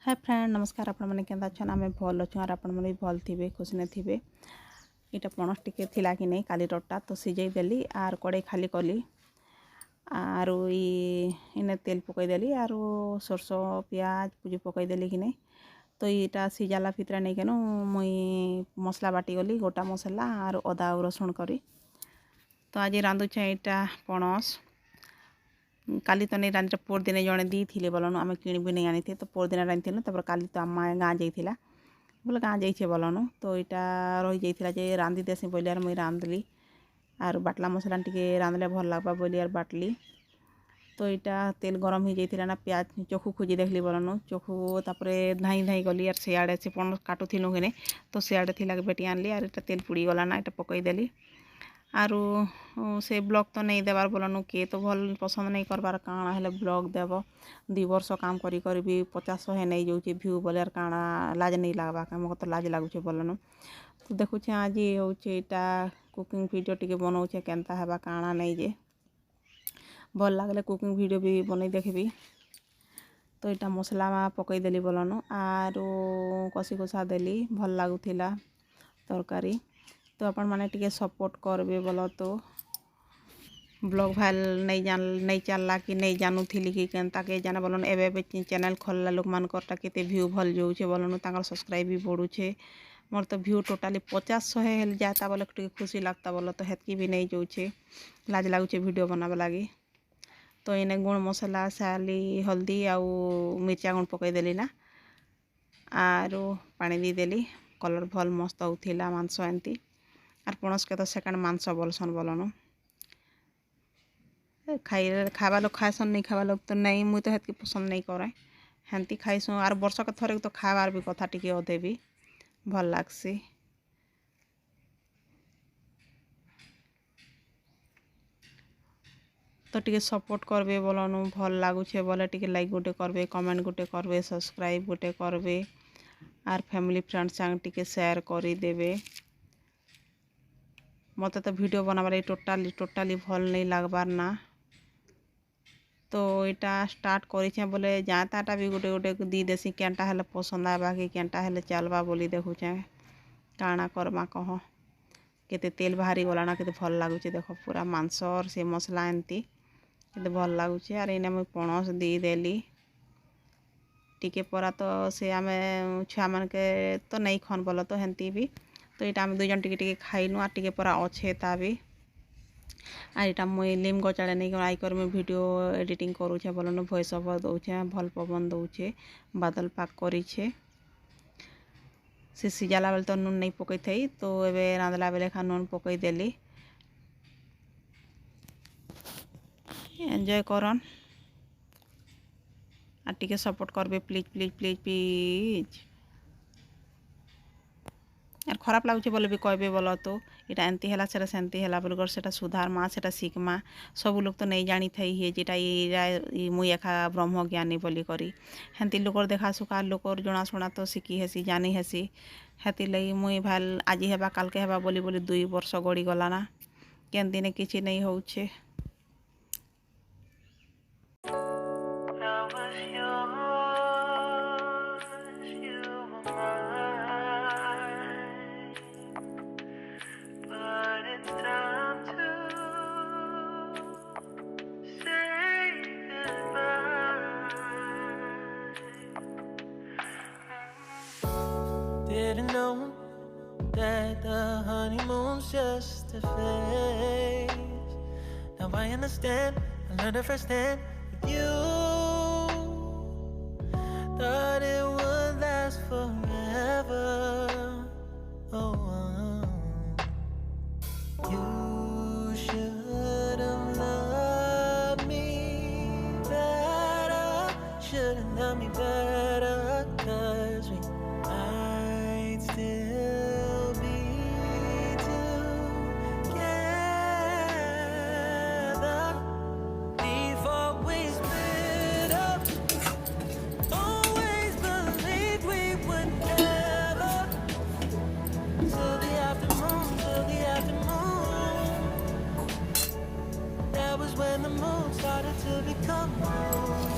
Hi friend नमस्कार आपण मैंने केंदा छन आमे भल अच्छु और आपण भी भल थे खुश ने थे यहाँ पणस टिके थिला कि नहीं काली रटा तो सिझे देली आर कड़े खाली कली आर इने तेल पकईदेली आर सरस पियाज पूजी पकईदेली कि नहीं तो यहाँ सिझाला भितर नहीं केन मुई मसला बाटी गली गोटा मसला आर अदा और रसुण करी तो आज रांधुचे यहाँ पणस काली तो नहीं रांधि पोर दिन जड़े दी थे बोलन आम कि नहीं आनी थे तो पोर दिन रांधि तब काली तो आम गाँ जाइला बोले गाँ जाइए बोलन तो यहाँ रही जाइला जे रांधि देसी बोली मुई रांधली आर बाटला मसला टी रांधले भल लगवा बोली बाटली तो यहाँ तेल गरम हो जाइला ना प्याज चोखू खोजी देखली बोलन चोखू तापर धाई धाई गली आर सियाड़े से पण काटुलु कि तो सियाड़े थी बेटी आनली आर यहाँ तेल पुड़ी गला ना यहाँ पकईदेली आरु से ब्लॉग तो नहीं देवार बोलन किए तो भल पसंद नहीं करबार काଣା हेले ब्लॉग देव 2 वर्ष काम करी करी भी 50-100 नहीं जाऊँचे भ्यू बोले काଣା लाज नहीं लगवा मोके तो लाज लगुचे बोलन तो देखुचे आज होचे यहाँ कुकिंग वीडियो टिके बनाऊे केनता हेबा काଣା नहीं जे भल लगले कुकिंग वीडियो भी बनई देखबी तो यहाँ मसला पकईदेली बोलन आरु कषी कुषा देली भल लगुला तरकारी तो अपन माने टिके सपोर्ट करबे बोलो तो ब्लॉग भाल नहीं चलला कि नहीं जानू थी कि केनता के जाने बोलन एबे चैनल खोलला लोक मान करता केते व्यू भल जाऊे बोलन तांकर सब्सक्राइब भी बढ़ुचे मोर तो व्यू टोटाली 50-100 हेल जाता बोले टिके खुशी लगता बोलो तो हेतकी भी नहीं जाऊे लाज लगुचे वीडियो बनाबे लगी तो इने गुण मसला साली हल्दी आउ मिर्चा गुण पकईदेली ना आरो पानी दी देली कलर भल मस्त होथिला मांस एंती आर पणस के तो सेकेंड मांस बोलसन बोलन खावा लोग खाएसन नहीं खावा लोग तो नहीं मुई तो हेतकी पसंद नहीं करे हेंती खाईसु आर वर्ष के थरे तो खावार भी कथा टिके अधे भी भल लागसी तो टिके सपोर्ट करबे बोलन भल लागुचे बोले टिके लाइक गोटे करबे कमेंट गोटे करबे सब्सक्राइब गोटे करबे आर फैमिली फ्रेंड्स संग टिके शेयर करी देबे मत तो वीडियो बनाबार टोटाली भल नहीं लगबार ना तो यहाँ स्टार्ट करें बोले जाताटा भी गोटे गोटे दी देसी केनटा हेले पसंद आवा कि केनटा हेले चलवा बोली देखुचे काଣା करमा कह केते तेल बाहरी गलाना केते भल लगुचे देख पूरा मांस और से मसला एंती केते भल लगुचे आर इने मुई पणस दी देली टिके परा तो से आमे छुआ मन के तो नहीं खन बोलो तो हेंती भी तो यहाँ आम 2 जन टिके खाइनु आर टिके परा अच्छे ता भी आर यहाँ मुई लिम गचाड़े नहीं आईकर मुई वीडियो एडिटिंग करूचे बोलन वॉइस ओवर दौचे भल पवन दौचे बादल पाक करीछे से सिझाला बेले तो नून नहीं पकई थी तो एबे रांधला बेले खा नून पकई देली एंजॉय करन आर टिके सपोर्ट करबे प्लीज प्लीज प्लीज प्लीज यार खराब लगुचे बोले भी कहबे बोलो तो यहाँ एंती है से सेंती है बोलकर से सुधार मा से शिखमा सब लोग तो नहीं जानी थी हे जेटा मुई एखा ब्रह्म ज्ञानी बोली करी हेंती लोकर देखा सुखा लोकर जनाशुना तो शिखी हेसी जानी हेसी हेती लगी मुई भाल आज हेबा काल के हेबा बोली बोली 2 वर्ष गड़ी गला ना केन दिने किसी नहीं होउछे Didn't know that the honeymoon's just a phase. Now I understand, I learned it firsthand with you. Thought it would last forever. Oh, you should have loved me better. Should have loved me better, 'cause we might still be together before we split up. Always believed we would never. Till the afternoon, till the afternoon. That was when the moon started to become blue.